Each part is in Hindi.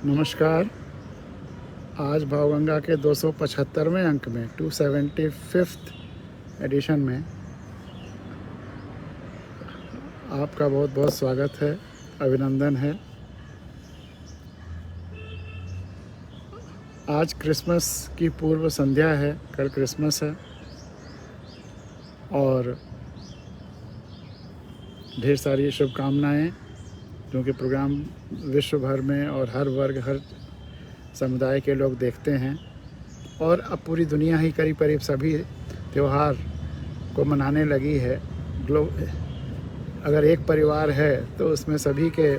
नमस्कार। आज भावगंगा के 275वें अंक में 275th एडिशन में आपका बहुत बहुत स्वागत है, अभिनंदन है। आज क्रिसमस की पूर्व संध्या है, कल क्रिसमस है और ढेर सारी शुभकामनाएं, क्योंकि प्रोग्राम विश्व भर में और हर वर्ग हर समुदाय के लोग देखते हैं और अब पूरी दुनिया ही करीब करीब सभी त्यौहार को मनाने लगी है। अगर एक परिवार है तो उसमें सभी के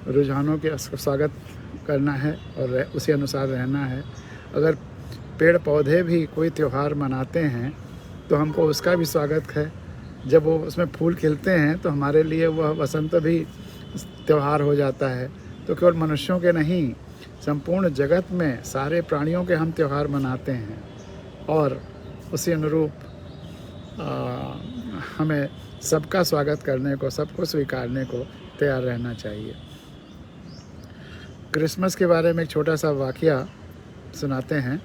रुझानों के स्वागत करना है और उसी अनुसार रहना है। अगर पेड़ पौधे भी कोई त्यौहार मनाते हैं तो हमको उसका भी स्वागत है। जब वो उसमें फूल खिलते हैं तो हमारे लिए वह वसंत भी त्यौहार हो जाता है। तो केवल मनुष्यों के नहीं, संपूर्ण जगत में सारे प्राणियों के हम त्यौहार मनाते हैं और उसी अनुरूप हमें सबका स्वागत करने को, सबको स्वीकारने को तैयार रहना चाहिए। क्रिसमस के बारे में एक छोटा सा वाकया सुनाते हैं।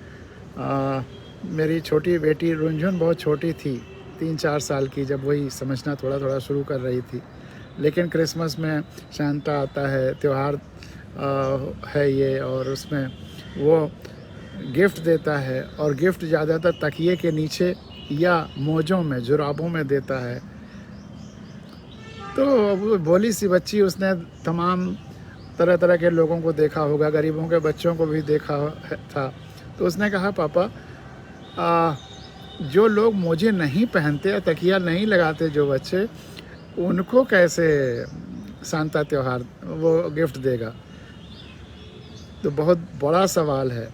मेरी छोटी बेटी रुंझुन बहुत छोटी थी, 3-4 साल की, जब वही समझना थोड़ा थोड़ा शुरू कर रही थी। लेकिन क्रिसमस में शांता आता है, त्यौहार है ये, और उसमें वो गिफ्ट देता है और गिफ्ट ज़्यादातर तकिए के नीचे या मोजों में, जुराबों में देता है। तो वो भोली सी बच्ची, उसने तमाम तरह तरह के लोगों को देखा होगा, गरीबों के बच्चों को भी देखा था। तो उसने कहा, पापा जो लोग मोजे नहीं पहनते या तकिया नहीं लगाते, जो बच्चे, उनको कैसे सांता त्यौहार वो गिफ्ट देगा? तो बहुत बड़ा सवाल है।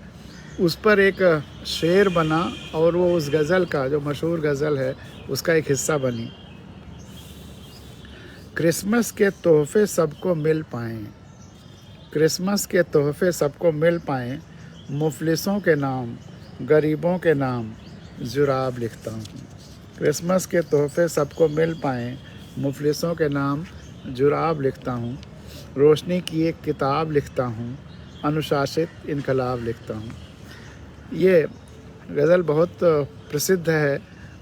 उस पर एक शेर बना और वो उस गज़ल का, जो मशहूर गज़ल है, उसका एक हिस्सा बनी। क्रिसमस के तोहफे सबको मिल पाएँ, क्रिसमस के तोहफे सबको मिल पाएँ, मुफलिसों के नाम, गरीबों के नाम, जुराब लिखता हूँ। क्रिसमस के तोहफे सबको मिल पाएँ, मुफलिसों के नाम, जुराब लिखता हूँ। रोशनी की एक किताब लिखता हूँ, अनुशासित इनकलाब लिखता हूँ। ये गज़ल बहुत प्रसिद्ध है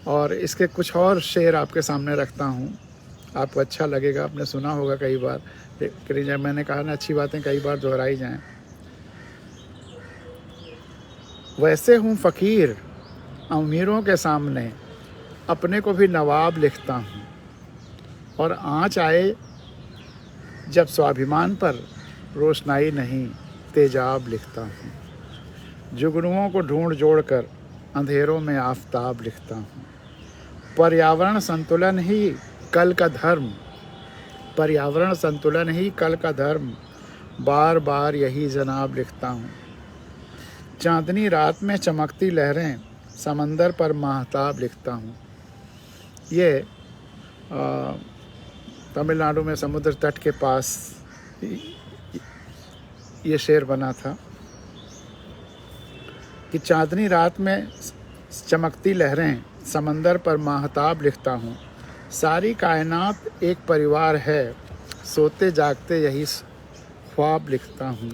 और इसके कुछ और शेर आपके सामने रखता हूँ, आपको अच्छा लगेगा। आपने सुना होगा कई बार, लेकिन जब मैंने कहा ना, अच्छी बातें कई बार दोहराई जाएं। वैसे हूँ फ़कीर अमीरों के सामने, अपने को भी नवाब लिखता हूँ। और आँच आए जब स्वाभिमान पर, रोशनाई नहीं तेजाब लिखता हूँ। जुगनुओं को ढूंढ जोड़कर अंधेरों में आफताब लिखता हूँ। पर्यावरण संतुलन ही कल का धर्म, पर्यावरण संतुलन ही कल का धर्म, बार बार यही जनाब लिखता हूँ। चांदनी रात में चमकती लहरें, समंदर पर माहताब लिखता हूँ। ये तमिलनाडु में समुद्र तट के पास ये शेर बना था कि चांदनी रात में चमकती लहरें, समंदर पर माहताब लिखता हूँ। सारी कायनात एक परिवार है, सोते जागते यही ख्वाब लिखता हूँ।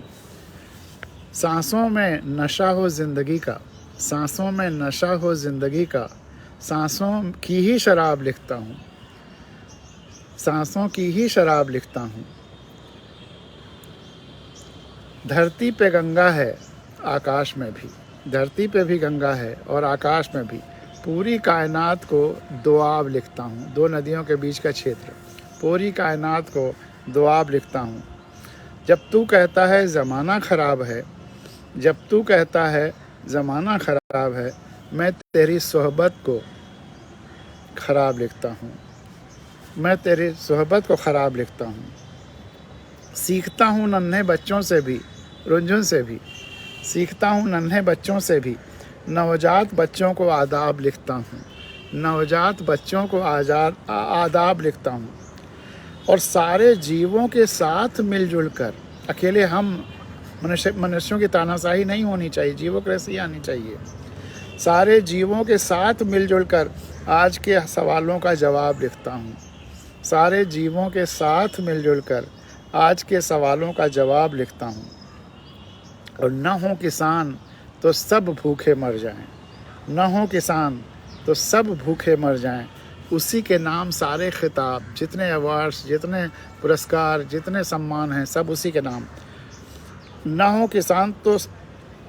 सांसों में नशा हो ज़िंदगी का, सांसों में नशा हो ज़िंदगी का, सांसों की ही शराब लिखता हूँ, सांसों की ही शराब लिखता हूँ। धरती पे गंगा है, आकाश में भी, धरती पे भी गंगा है और आकाश में भी। पूरी कायनात को दोआब लिखता हूँ, दो नदियों के बीच का क्षेत्र, पूरी कायनात को दोआब लिखता हूँ। जब तू कहता है ज़माना ख़राब है, जब तू कहता है ज़माना ख़राब है, मैं तेरी सोहबत को ख़राब लिखता हूँ, मैं तेरी सोहबत को ख़राब लिखता हूँ। सीखता हूँ नन्हे बच्चों से भी, रुंझुन से भी, सीखता हूँ नन्हे बच्चों से भी, नवजात बच्चों को आदाब लिखता हूँ, नवजात बच्चों को आदाब लिखता हूँ। और सारे जीवों के साथ मिलजुल कर, अकेले हम मनुष्यों की तानाशाही नहीं होनी चाहिए, जीवोक्रेसी आनी चाहिए। सारे जीवों के साथ मिलजुल कर आज के सवालों का जवाब लिखता हूँ, सारे जीवों के साथ मिलजुल कर आज के सवालों का जवाब लिखता हूँ। और न हो किसान तो सब भूखे मर जाएं, न हो किसान तो सब भूखे मर जाएं, उसी के नाम सारे खिताब, जितने अवार्ड्स, जितने पुरस्कार, जितने सम्मान हैं, सब उसी के नाम। न हो किसान तो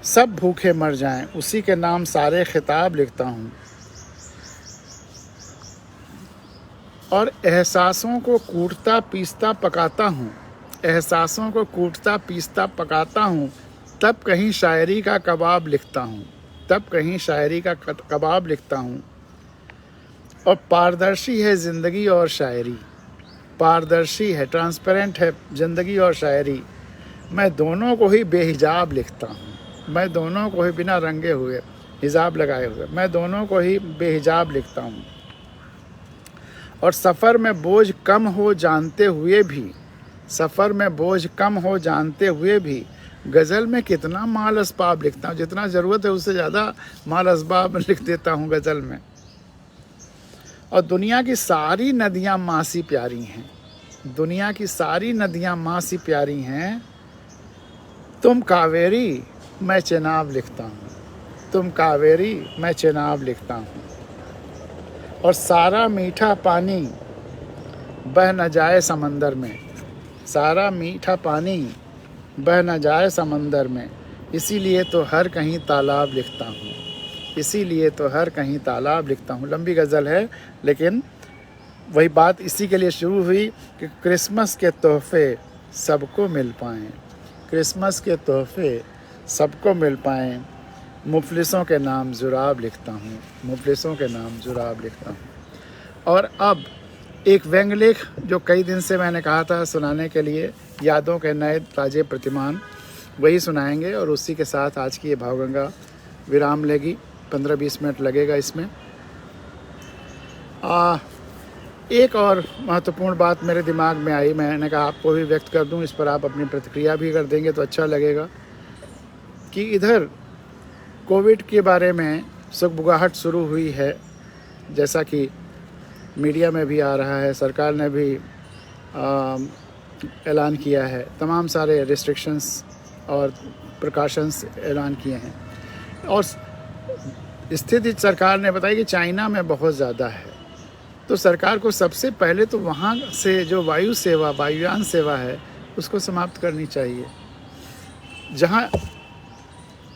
सब भूखे मर जाएं, उसी के नाम सारे खिताब लिखता हूँ। और एहसासों को कूटता पीसता पकाता हूँ, एहसासों को कूटता पीसता पकाता हूँ, तब कहीं शायरी का कबाब लिखता हूँ, तब कहीं शायरी का कबाब लिखता हूँ। और पारदर्शी है ज़िंदगी और शायरी, पारदर्शी है, ट्रांसपेरेंट है ज़िंदगी और शायरी। मैं दोनों को ही बेहिजाब लिखता हूँ, मैं दोनों को ही बिना रंगे हुए, हिजाब लगाए हुए, मैं दोनों को ही बेहिजाब लिखता हूँ। और सफ़र में बोझ कम हो जानते हुए भी, सफ़र में बोझ कम हो जानते हुए भी, गज़ल में कितना माल असबाब लिखता हूँ, जितना ज़रूरत है उससे ज़्यादा माल असबाब लिख देता हूँ गज़ल में। और दुनिया की सारी नदियाँ माँ सी प्यारी हैं, दुनिया की सारी नदियाँ माँ सी प्यारी हैं, तुम कावेरी मैं चेनाब लिखता हूँ, तुम कावेरी मैं चेनाब लिखता हूँ। और सारा मीठा पानी बह न जाए समंदर में, सारा मीठा पानी बह न जाए समंदर में, इसीलिए तो हर कहीं तालाब लिखता हूँ, इसीलिए तो हर कहीं तालाब लिखता हूँ। लंबी गज़ल है, लेकिन वही बात इसी के लिए शुरू हुई कि क्रिसमस के तोहफे सबको मिल पाएँ, क्रिसमस के तोहफे सबको मिल पाएँ, मुफलिसों के नाम जुराब लिखता हूँ, मुफलिसों के नाम जुराब लिखता हूँ। और अब एक व्यंग्य लेख जो कई दिन से मैंने कहा था सुनाने के लिए, यादों के नए ताजे प्रतिमान, वही सुनाएंगे। और उसी के साथ आज की ये भावगंगा विराम लेगी, 15-20 मिनट लगेगा इसमें। एक और महत्वपूर्ण बात मेरे दिमाग में आई, मैंने कहा आपको भी व्यक्त कर दूं, इस पर आप अपनी प्रतिक्रिया भी कर देंगे तो अच्छा लगेगा। कि इधर कोविड के बारे में सुगबुगाहट शुरू हुई है, जैसा कि मीडिया में भी आ रहा है, सरकार ने भी ऐलान किया है, तमाम सारे रिस्ट्रिक्शंस और प्रिकॉशंस ऐलान किए हैं। और स्थिति सरकार ने बताई कि चाइना में बहुत ज़्यादा है, तो सरकार को सबसे पहले तो वहाँ से जो वायु सेवा, वायुयान सेवा है, उसको समाप्त करनी चाहिए। जहाँ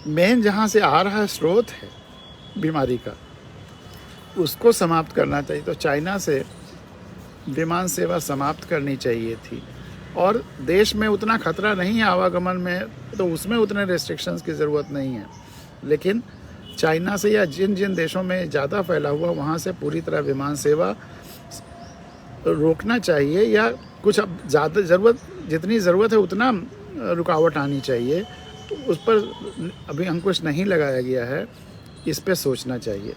मेन जहाँ से आ रहा स्रोत है बीमारी का, उसको समाप्त करना चाहिए। तो चाइना से विमान सेवा समाप्त करनी चाहिए थी। और देश में उतना खतरा नहीं है आवागमन में, तो उसमें उतने रेस्ट्रिक्शंस की ज़रूरत नहीं है। लेकिन चाइना से या जिन जिन देशों में ज़्यादा फैला हुआ, वहाँ से पूरी तरह विमान सेवा रोकना चाहिए, या कुछ अब ज़्यादा ज़रूरत, जितनी ज़रूरत है उतना रुकावट आनी चाहिए। तो उस पर अभी अंकुश नहीं लगाया गया है, इस पे सोचना चाहिए,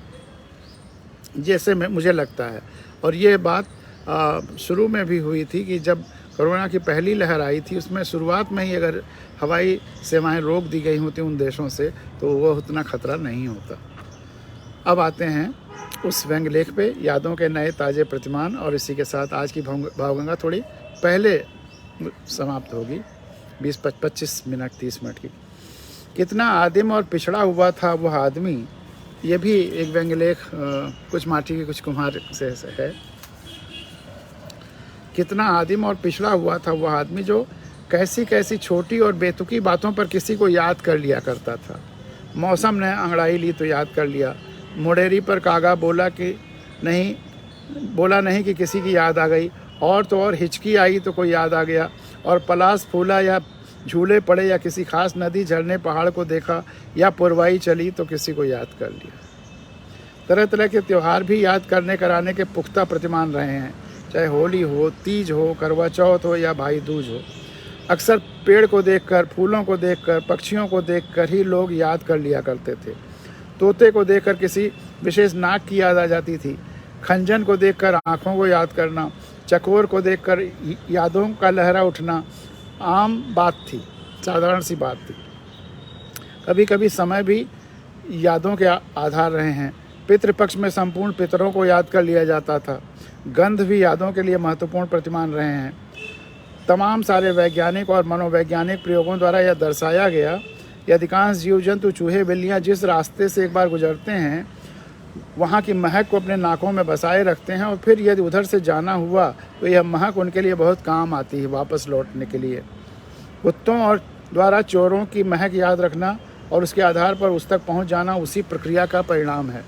जैसे मुझे लगता है। और ये बात शुरू में भी हुई थी कि जब कोरोना की पहली लहर आई थी, उसमें शुरुआत में ही अगर हवाई सेवाएं रोक दी गई होती उन देशों से, तो वो उतना खतरा नहीं होता। अब आते हैं उस व्यंग्य लेख पे, यादों के नए ताज़े प्रतिमान। और इसी के साथ आज की भावगंगा थोड़ी पहले समाप्त होगी, 20-25 मिनट 30 मिनट की। कितना आदिम और पिछड़ा हुआ था वह आदमी, ये भी एक व्यंग्य लेख कुछ माटी की कुछ कुम्हार से है। कितना आदिम और पिछड़ा हुआ था वह आदमी जो कैसी कैसी छोटी और बेतुकी बातों पर किसी को याद कर लिया करता था। मौसम ने अंगड़ाई ली तो याद कर लिया, मुडेरी पर कागा बोला नहीं कि किसी की याद आ गई, और तो और हिचकी आई तो कोई याद आ गया, और पलास फूला या झूले पड़े या किसी खास नदी झरने पहाड़ को देखा या पुरवाई चली तो किसी को याद कर लिया। तरह तरह के त्यौहार भी याद करने कराने के पुख्ता प्रतिमान रहे हैं, चाहे होली हो, तीज हो, करवा चौथ हो या भाई दूज हो। अक्सर पेड़ को देखकर, फूलों को देखकर, पक्षियों को देखकर ही लोग याद कर लिया करते थे। तोते को देखकर किसी विशेष नाक की याद आ जाती थी, खंजन को देखकर आँखों को याद करना, चकोर को देखकर यादों का लहरा उठना आम बात थी, साधारण सी बात थी। कभी कभी समय भी यादों के आधार रहे हैं। पितृपक्ष में संपूर्ण पितरों को याद कर लिया जाता था। गंध भी यादों के लिए महत्वपूर्ण प्रतिमान रहे हैं। तमाम सारे वैज्ञानिक और मनोवैज्ञानिक प्रयोगों द्वारा यह दर्शाया गया ये अधिकांश जीव जंतु, चूहे, बिल्लियाँ जिस रास्ते से एक बार गुजरते हैं वहाँ की महक को अपने नाकों में बसाए रखते हैं और फिर यदि उधर से जाना हुआ तो यह महक उनके लिए बहुत काम आती है वापस लौटने के लिए। कुत्तों और द्वारा चोरों की महक याद रखना और उसके आधार पर उस तक पहुँच जाना उसी प्रक्रिया का परिणाम है।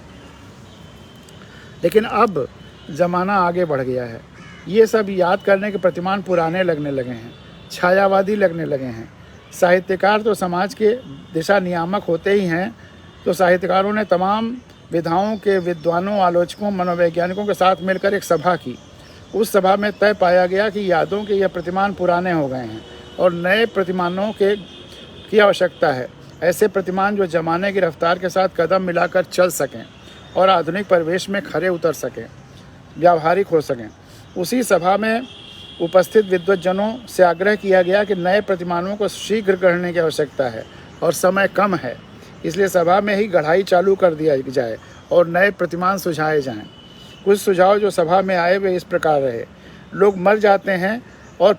लेकिन अब ज़माना आगे बढ़ गया है, ये सब याद करने के प्रतिमान पुराने लगने लगे हैं, छायावादी लगने लगे हैं। साहित्यकार तो समाज के दिशा नियामक होते ही हैं, तो साहित्यकारों ने तमाम विधाओं के विद्वानों, आलोचकों, मनोवैज्ञानिकों के साथ मिलकर एक सभा की। उस सभा में तय पाया गया कि यादों के यह प्रतिमान पुराने हो गए हैं और नए प्रतिमानों की आवश्यकता है। ऐसे प्रतिमान जो ज़माने की रफ्तार के साथ कदम मिलाकर चल सकें और आधुनिक परिवेश में खरे उतर सकें, व्यावहारिक हो सकें। उसी सभा में उपस्थित विद्वज्जनों से आग्रह किया गया कि नए प्रतिमानों को शीघ्र गढ़ने की आवश्यकता है और समय कम है, इसलिए सभा में ही गढ़ाई चालू कर दिया जाए और नए प्रतिमान सुझाए जाएं। कुछ सुझाव जो सभा में आए वे इस प्रकार रहे। लोग मर जाते हैं और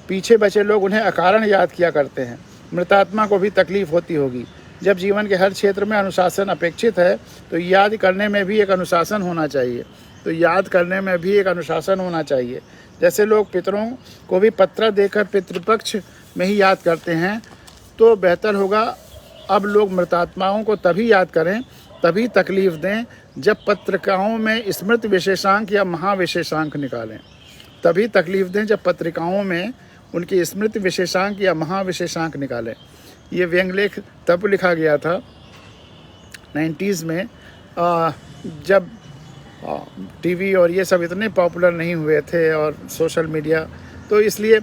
पीछे बचे लोग उन्हें अकारण याद किया करते हैं। मृतात्मा को भी तकलीफ होती होगी। जब जीवन के हर क्षेत्र में अनुशासन अपेक्षित है तो याद करने में भी एक अनुशासन होना चाहिए। जैसे लोग पितरों को भी पत्र देकर पितृपक्ष में ही याद करते हैं, तो बेहतर होगा अब लोग मृतात्माओं को तभी याद करें, तभी तकलीफ दें जब पत्रिकाओं में स्मृति विशेषांक या महाविशेषांक निकालें। तभी तकलीफ दें जब पत्रिकाओं में उनकी स्मृति विशेषांक या महाविशेषांक निकालें। ये व्यंग्यलेख तब लिखा गया था 90s में, जब टीवी और ये सब इतने पॉपुलर नहीं हुए थे और सोशल मीडिया, तो इसलिए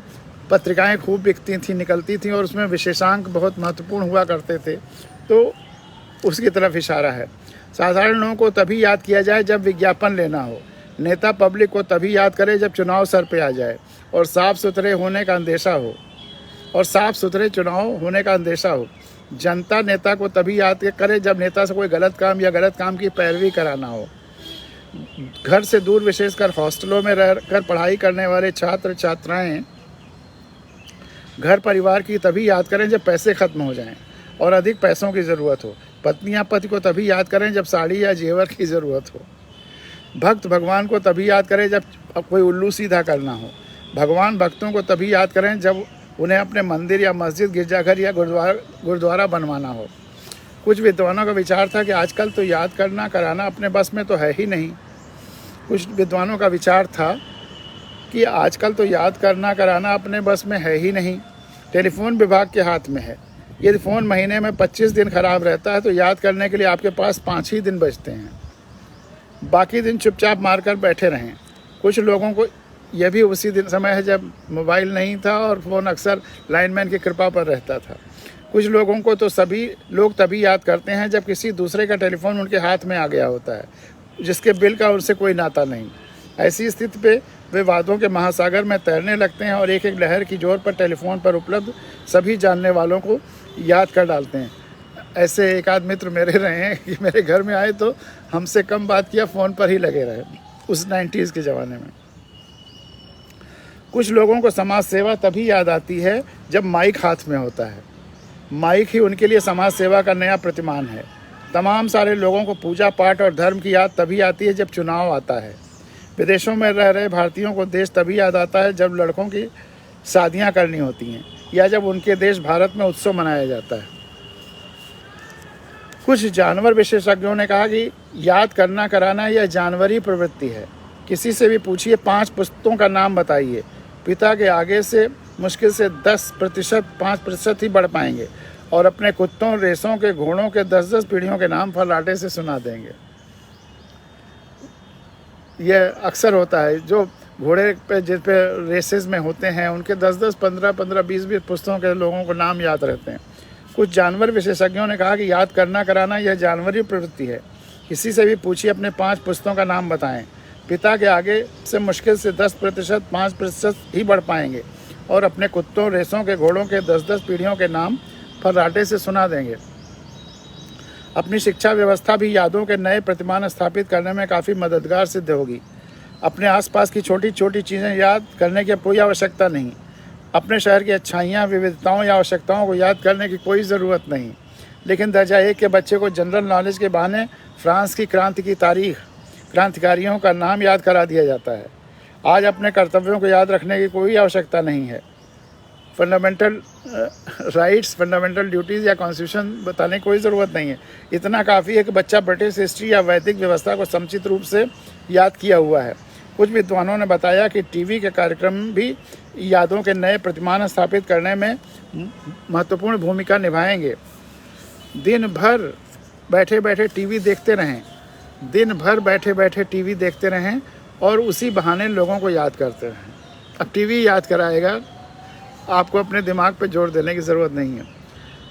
पत्रिकाएं खूब बिकती थी, निकलती थी और उसमें विशेषांक बहुत महत्वपूर्ण हुआ करते थे, तो उसकी तरफ इशारा है। साधारण लोगों को तभी याद किया जाए जब विज्ञापन लेना हो। नेता पब्लिक को तभी याद करे जब चुनाव सर पे आ जाए और साफ़ सुथरे चुनाव होने का अंदेशा हो। जनता नेता को तभी याद करे जब नेता से कोई गलत काम या गलत काम की पैरवी कराना हो। घर से दूर, विशेषकर हॉस्टलों में रहकर पढ़ाई करने वाले छात्र छात्राएं घर परिवार की तभी याद करें जब पैसे खत्म हो जाएं और अधिक पैसों की ज़रूरत हो। पत्नियां पति को तभी याद करें जब साड़ी या जेवर की ज़रूरत हो। भक्त भगवान को तभी याद करें जब कोई उल्लू सीधा करना हो। भगवान भक्तों को तभी याद करें जब उन्हें अपने मंदिर या मस्जिद, गिरजाघर या गुरुद्वारा बनवाना हो। कुछ विद्वानों का विचार था कि आजकल तो याद करना कराना अपने बस में तो है ही नहीं। कुछ विद्वानों का विचार था कि आजकल तो याद करना कराना अपने बस में है ही नहीं। टेलीफोन विभाग के हाथ में है। यदि फ़ोन महीने में 25 दिन खराब रहता है तो याद करने के लिए आपके पास 5 ही दिन बचते हैं। बाकी दिन चुपचाप मारकर बैठे रहें। कुछ लोगों को यह भी उसी दिन समय है जब मोबाइल नहीं था और फ़ोन अक्सर लाइनमैन की कृपा पर रहता था। कुछ लोगों को तो सभी लोग तभी याद करते हैं जब किसी दूसरे का टेलीफोन उनके हाथ में आ गया होता है, जिसके बिल का उनसे कोई नाता नहीं। ऐसी स्थिति पे वे वादों के महासागर में तैरने लगते हैं और एक एक लहर की जोर पर टेलीफोन पर उपलब्ध सभी जानने वालों को याद कर डालते हैं। ऐसे एक आध मित्र मेरे रहे हैं कि मेरे घर में आए तो हमसे कम बात किया, फ़ोन पर ही लगे रहे, उस 90s के ज़माने में। कुछ लोगों को समाज सेवा तभी याद आती है जब माइक हाथ में होता है। माइक ही उनके लिए समाज सेवा का नया प्रतिमान है। तमाम सारे लोगों को पूजा पाठ और धर्म की याद तभी आती है जब चुनाव आता है। विदेशों में रह रहे भारतीयों को देश तभी याद आता है जब लड़कों की शादियां करनी होती हैं या जब उनके देश भारत में उत्सव मनाया जाता है। कुछ जानवर विशेषज्ञों ने कहा कि याद करना कराना यह जानवरी प्रवृत्ति है। किसी से भी पूछिए 5 पुस्तकों का नाम बताइए, पिता के आगे से मुश्किल से 5% ही बढ़ पाएंगे और अपने कुत्तों, रेसों के, घोड़ों के 10-10 पीढ़ियों के नाम फर्राटे से सुना देंगे। यह अक्सर होता है, जो घोड़े पे जिस पे रेसेस में होते हैं उनके 10-10, 15-15, 20-20 पुस्तकों के लोगों को नाम याद रहते हैं। कुछ जानवर विशेषज्ञों ने कहा कि याद करना कराना यह जानवरी प्रवृत्ति है। किसी से भी पूछिए अपने 5 पुस्तकों का नाम बताएं, पिता के आगे से मुश्किल से 10%, 5% ही बढ़ पाएंगे और अपने कुत्तों, रेसों के, घोड़ों के 10-10 पीढ़ियों के नाम फर्राटे से सुना देंगे। अपनी शिक्षा व्यवस्था भी यादों के नए प्रतिमान स्थापित करने में काफ़ी मददगार सिद्ध होगी। अपने आसपास की छोटी छोटी चीज़ें याद करने की कोई आवश्यकता नहीं। अपने शहर की अच्छाइयाँ, विविधताओं या आवश्यकताओं को याद करने की कोई ज़रूरत नहीं, लेकिन दर्जा 1 के बच्चे को जनरल नॉलेज के बहाने फ्रांस की क्रांति की तारीख, क्रांतिकारियों का नाम याद करा दिया जाता है। आज अपने कर्तव्यों को याद रखने की कोई आवश्यकता नहीं है। फंडामेंटल राइट्स, फंडामेंटल ड्यूटीज़ या कॉन्स्टिट्यूशन बताने की कोई ज़रूरत नहीं है। इतना काफ़ी है कि बच्चा ब्रिटिश हिस्ट्री या वैदिक व्यवस्था को समुचित रूप से याद किया हुआ है। कुछ विद्वानों ने बताया कि टीवी के कार्यक्रम भी यादों के नए प्रतिमान स्थापित करने में महत्वपूर्ण भूमिका निभाएंगे। दिन भर बैठे बैठे टीवी देखते रहें, दिन भर बैठे बैठे टीवी देखते रहें और उसी बहाने लोगों को याद करते रहें। अब टीवी याद कराएगा, आपको अपने दिमाग पे जोर देने की ज़रूरत नहीं है।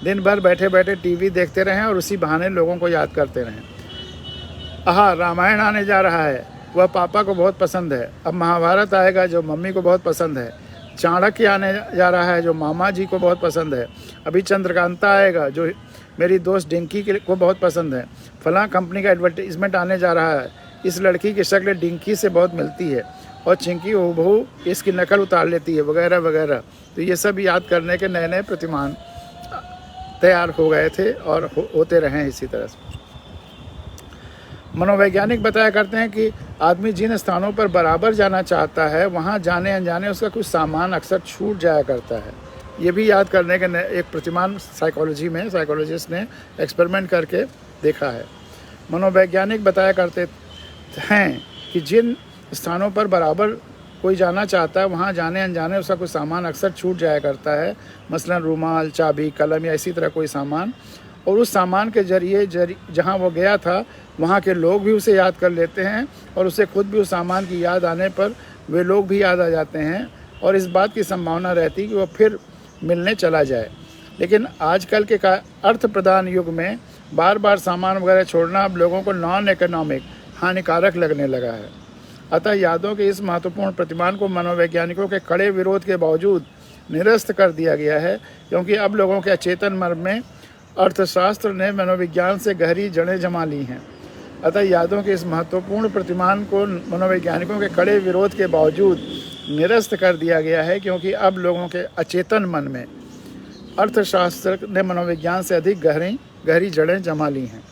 दिन भर बैठे बैठे टीवी देखते रहें और उसी बहाने लोगों को याद करते रहें। रामायण आने जा रहा है, वह पापा को बहुत पसंद है। अब महाभारत आएगा जो मम्मी को बहुत पसंद है। चाणक्य आने जा रहा है जो मामा जी को बहुत पसंद है। अभी चंद्रकांता आएगा जो मेरी दोस्त डिंकी को बहुत पसंद है। फलां कंपनी का एडवर्टीज़मेंट आने जा रहा है, इस लड़की की शक्ल डिंकी से बहुत मिलती है और चिंकी हूबहू इसकी नकल उतार लेती है, वगैरह वगैरह। तो ये सब याद करने के नए नए प्रतिमान तैयार हो गए थे और होते रहे इसी तरह से। मनोवैज्ञानिक बताया करते हैं कि आदमी जिन स्थानों पर बराबर जाना चाहता है वहाँ जाने अनजाने उसका कुछ सामान अक्सर छूट जाया करता है। ये भी याद करने के एक प्रतिमान साइकोलॉजी में साइकोलॉजिस्ट ने एक्सपेरिमेंट करके देखा है। मनोवैज्ञानिक बताया करते हैं कि जिन स्थानों पर बराबर कोई जाना चाहता है वहाँ जाने अनजाने उसका कुछ सामान अक्सर छूट जाया करता है, मसलन रूमाल, चाबी, कलम या इसी तरह कोई सामान। और उस सामान के जरिए जहाँ वो गया था वहाँ के लोग भी उसे याद कर लेते हैं और उसे खुद भी उस सामान की याद आने पर वे लोग भी याद आ जाते हैं और इस बात की संभावना रहती है कि वह फिर मिलने चला जाए। लेकिन आजकल के अर्थ प्रदान युग में बार बार सामान वगैरह छोड़ना अब लोगों को नॉन इकोनॉमिक, हानिकारक लगने लगा है। अतः यादों के इस महत्वपूर्ण प्रतिमान को मनोवैज्ञानिकों के कड़े विरोध के बावजूद निरस्त कर दिया गया है, क्योंकि अब लोगों के अचेतन मन में अर्थशास्त्र ने मनोविज्ञान से गहरी जड़ें जमा ली हैं। अतः यादों के इस महत्वपूर्ण प्रतिमान को मनोवैज्ञानिकों के कड़े विरोध के बावजूद निरस्त कर दिया गया है, क्योंकि अब लोगों के अचेतन मन में अर्थशास्त्र ने मनोविज्ञान से अधिक गहरी जड़ें जमा ली हैं।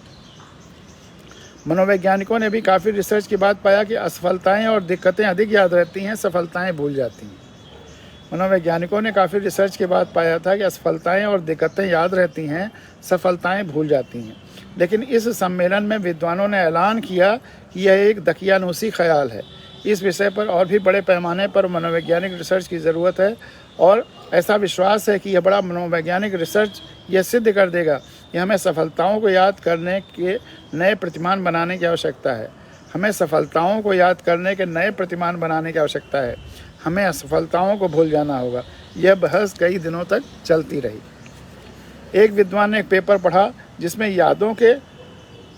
मनोवैज्ञानिकों ने भी काफ़ी रिसर्च के बाद पाया कि असफलताएं और दिक्कतें अधिक याद रहती हैं, सफलताएं भूल जाती हैं। मनोवैज्ञानिकों ने काफ़ी रिसर्च के बाद पाया था कि असफलताएं और दिक्कतें याद रहती हैं, सफलताएं भूल जाती हैं। लेकिन इस सम्मेलन में विद्वानों ने ऐलान किया कि यह एक दकियानूसी ख्याल है। इस विषय पर और भी बड़े पैमाने पर मनोवैज्ञानिक रिसर्च की ज़रूरत है और ऐसा विश्वास है कि यह बड़ा मनोवैज्ञानिक रिसर्च यह सिद्ध कर देगा कि हमें सफलताओं को याद करने के नए प्रतिमान बनाने की आवश्यकता है। हमें सफलताओं को याद करने के नए प्रतिमान बनाने की आवश्यकता है। हमें असफलताओं को भूल जाना होगा। यह बहस कई दिनों तक चलती रही। एक विद्वान ने एक पेपर पढ़ा जिसमें यादों के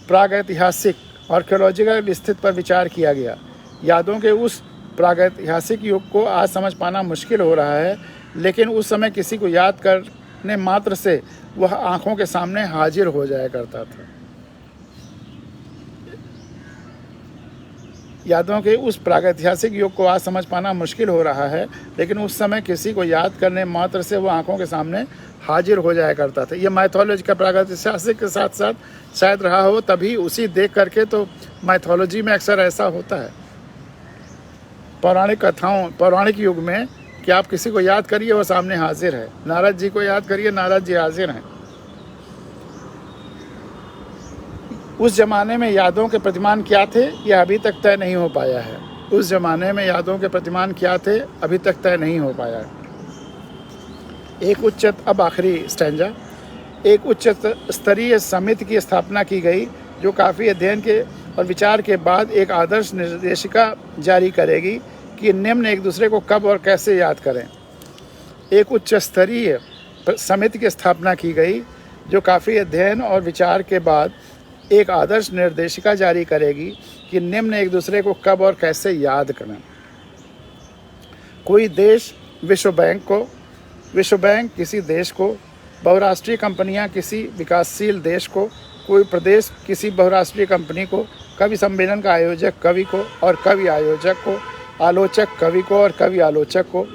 प्रागैतिहासिक आर्कियोलॉजिकल स्थिति पर विचार किया गया। यादों के उस प्रागैतिहासिक युग को आज समझ पाना मुश्किल हो रहा है, लेकिन उस समय किसी को याद करने मात्र से वह आंखों के सामने हाजिर हो जाया करता था। यादों के उस प्रागैतिहासिक युग को आज समझ पाना मुश्किल हो रहा है, लेकिन उस समय किसी को याद करने मात्र से वो आंखों के सामने हाजिर हो जाया करता था। ये माइथोलॉजी का प्रागैतिहासिक के साथ साथ शायद रहा हो, तभी उसी देख करके तो माइथोलॉजी में अक्सर ऐसा होता है। पौराणिक कथाओं, पौराणिक युग में कि आप किसी को याद करिए वो सामने हाजिर है। नारद जी को याद करिए, नारद जी हाजिर हैं। उस ज़माने में यादों के प्रतिमान क्या थे यह अभी तक तय नहीं हो पाया है। उस ज़माने में यादों के प्रतिमान क्या थे अभी तक तय नहीं हो पाया है। अब आखिरी स्टैंजा। एक उच्च स्तरीय समिति की स्थापना की गई जो काफ़ी अध्ययन के और विचार के बाद एक आदर्श निर्देशिका जारी करेगी कि निम्न एक दूसरे को कब और कैसे याद करें। एक उच्च स्तरीय समिति की स्थापना की गई जो काफ़ी अध्ययन और विचार के बाद एक आदर्श निर्देशिका जारी करेगी कि निम्न एक दूसरे को कब और कैसे याद करें। कोई देश विश्व बैंक किसी देश को, बहुराष्ट्रीय कंपनियां किसी विकासशील देश को, कोई प्रदेश किसी बहुराष्ट्रीय कंपनी को, कवि सम्मेलन का आयोजक कवि को और कवि आयोजक को, आलोचक कवि को और कवि आलोचक को,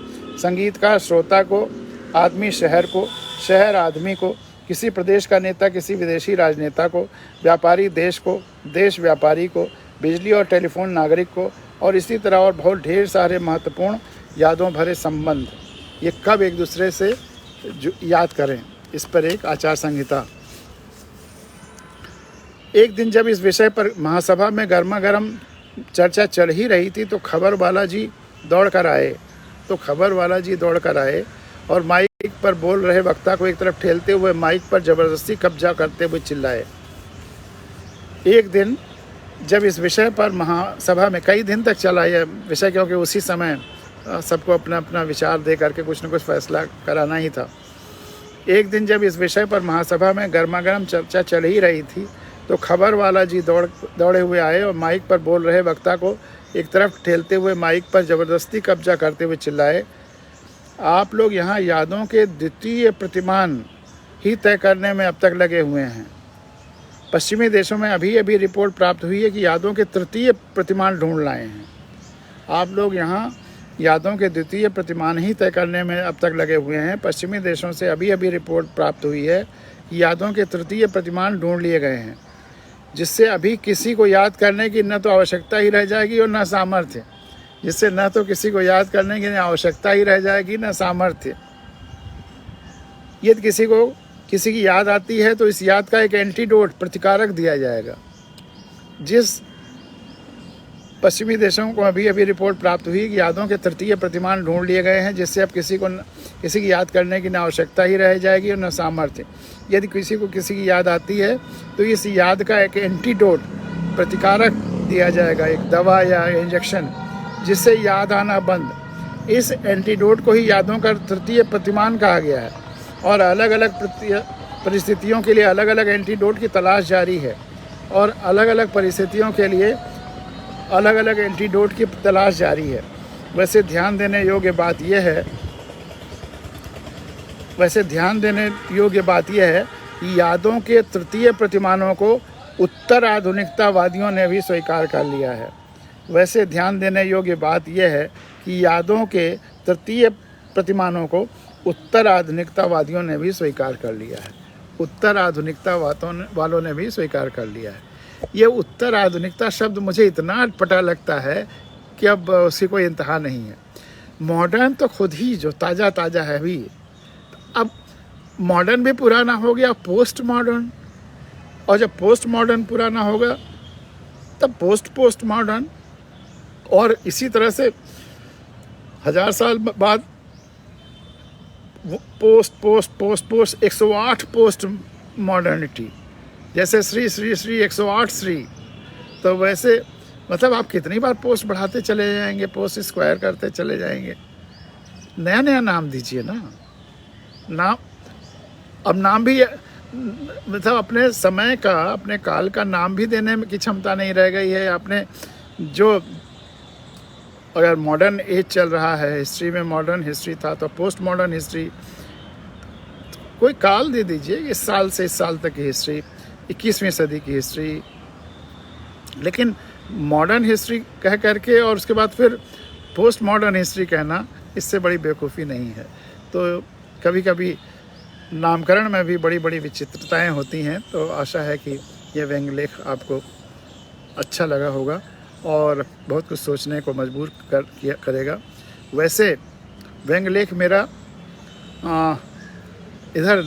संगीतकार श्रोता को, आदमी शहर को, शहर आदमी को, किसी प्रदेश का नेता किसी विदेशी राजनेता को, व्यापारी देश को, देश व्यापारी को, बिजली और टेलीफोन नागरिक को, और इसी तरह और बहुत ढेर सारे महत्वपूर्ण यादों भरे संबंध ये कब एक दूसरे से याद करें, इस पर एक आचार संहिता। एक दिन जब इस विषय पर महासभा में गर्मा गर्म चर्चा चल ही रही थी तो खबर वाला जी दौड़ कर आए और माइक पर बोल रहे वक्ता को एक तरफ ठेलते हुए माइक पर जबरदस्ती कब्जा करते हुए चिल्लाए। एक दिन जब इस विषय पर महासभा में, कई दिन तक चला यह विषय, क्योंकि उसी समय सबको अपना अपना विचार दे करके कुछ न कुछ फैसला कराना ही था। एक दिन जब इस विषय पर महासभा में गर्मागर्म चर्चा चल ही रही थी तो खबर वाला जी दौड़े हुए आए और माइक पर बोल रहे वक्ता को एक तरफ ठेलते हुए माइक पर ज़बरदस्ती कब्जा करते हुए चिल्लाए, आप लोग यहाँ यादों के द्वितीय प्रतिमान ही तय करने में अब तक लगे हुए हैं। पश्चिमी देशों में अभी अभी रिपोर्ट प्राप्त हुई है कि यादों के तृतीय प्रतिमान ढूंढ लाए हैं। आप लोग यहाँ यादों के द्वितीय प्रतिमान ही तय करने में अब तक लगे हुए हैं। पश्चिमी देशों से अभी अभी रिपोर्ट प्राप्त हुई है कि यादों के तृतीय प्रतिमान ढूंढ लिए गए हैं, जिससे अभी किसी को याद करने की न तो आवश्यकता ही रह जाएगी और न सामर्थ्य, जिससे न तो किसी को याद करने की आवश्यकता ही रह जाएगी न सामर्थ्य। यदि किसी की याद आती है तो इस याद का एक एंटीडोट, प्रतिकारक दिया जाएगा। जिस पश्चिमी देशों को अभी अभी रिपोर्ट प्राप्त हुई कि यादों के तृतीय प्रतिमान ढूंढ लिए गए हैं, जिससे अब किसी की याद करने की न आवश्यकता ही रह जाएगी और न सामर्थ्य। यदि किसी की याद आती है तो इस याद का एक एंटीडोट, प्रतिकारक दिया जाएगा, एक दवा या इंजेक्शन, जिससे याद आना बंद। इस एंटीडोट को ही यादों का तृतीय प्रतिमान कहा गया है और अलग अलग परिस्थितियों के लिए अलग अलग एंटीडोट की तलाश जारी है और अलग अलग परिस्थितियों के लिए अलग अलग एंटीडोट की तलाश जारी है। वैसे ध्यान देने योग्य बात यह है कि यादों के तृतीय प्रतिमानों को उत्तर आधुनिकतावादियों ने भी स्वीकार कर लिया है। वैसे ध्यान देने योग्य बात यह है कि यादों के तृतीय प्रतिमानों को उत्तर आधुनिकतावादियों ने भी स्वीकार कर लिया है। उत्तर आधुनिकता वालों ने भी स्वीकार कर लिया है। ये उत्तर आधुनिकता शब्द मुझे इतना अटपटा लगता है कि अब उसकी कोई इंतहा नहीं है। मॉडर्न तो खुद ही जो ताज़ा है अभी, अब मॉडर्न भी पुराना हो गया, पोस्ट मॉडर्न, और जब पोस्ट मॉडर्न पुराना होगा तब पोस्ट मॉडर्न, और इसी तरह से 1000 साल बाद पोस्ट 108 पोस्ट मॉडर्निटी, जैसे श्री 108 श्री। तो वैसे मतलब आप कितनी बार पोस्ट बढ़ाते चले जाएंगे, पोस्ट स्क्वायर करते चले जाएंगे। नया नाम दीजिए ना। नाम, अब नाम भी मतलब अपने समय का, अपने काल का नाम भी देने की क्षमता नहीं रह गई है। आपने जो, अगर मॉडर्न एज चल रहा है, हिस्ट्री में मॉडर्न हिस्ट्री था तो पोस्ट मॉडर्न हिस्ट्री, कोई काल दे दीजिए, इस साल से इस साल तक की हिस्ट्री, 21वीं सदी की हिस्ट्री। लेकिन मॉडर्न हिस्ट्री कह करके और उसके बाद फिर पोस्ट मॉडर्न हिस्ट्री कहना, इससे बड़ी बेवकूफ़ी नहीं है। तो कभी कभी नामकरण में भी बड़ी बड़ी विचित्रताएं होती हैं। तो आशा है कि ये व्यंग्य लेख आपको अच्छा लगा होगा और बहुत कुछ सोचने को मजबूर करेगा। वैसे व्यंग्य लेख मेरा इधर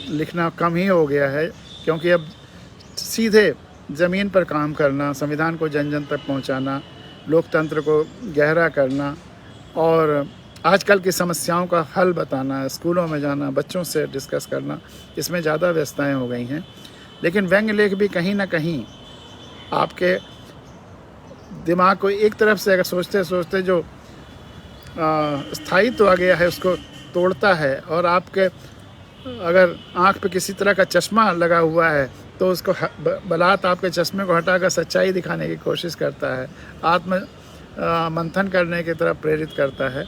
लिखना कम ही हो गया है, क्योंकि अब सीधे ज़मीन पर काम करना, संविधान को जन जन तक पहुंचाना, लोकतंत्र को गहरा करना और आजकल की समस्याओं का हल बताना, स्कूलों में जाना, बच्चों से डिस्कस करना, इसमें ज़्यादा व्यस्तताएं हो गई हैं। लेकिन व्यंग्य लेख भी कहीं ना कहीं आपके दिमाग को एक तरफ से अगर सोचते सोचते जो स्थायित्व आ गया है उसको तोड़ता है, और आपके अगर आँख पे किसी तरह का चश्मा लगा हुआ है तो उसको बलात् आपके चश्मे को हटाकर सच्चाई दिखाने की कोशिश करता है, आत्म मंथन करने की तरफ प्रेरित करता है।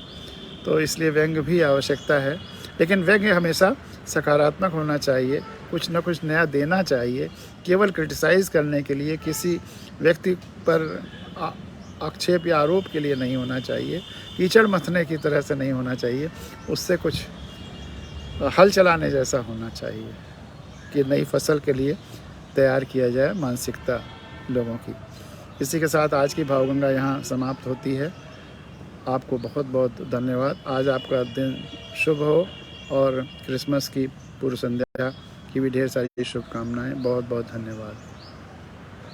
तो इसलिए व्यंग्य भी आवश्यकता है, लेकिन व्यंग्य हमेशा सकारात्मक होना चाहिए, कुछ न कुछ नया देना चाहिए। केवल क्रिटिसाइज़ करने के लिए, किसी व्यक्ति पर आक्षेप या आरोप के लिए नहीं होना चाहिए, कीचड़ मथने की तरह से नहीं होना चाहिए, उससे कुछ हल चलाने जैसा होना चाहिए कि नई फसल के लिए तैयार किया जाए मानसिकता लोगों की। इसी के साथ आज की भावगंगा यहाँ समाप्त होती है। आपको बहुत बहुत धन्यवाद। आज आपका दिन शुभ हो और क्रिसमस की पूर्व संध्या की भी ढेर सारी शुभकामनाएं। बहुत बहुत धन्यवाद।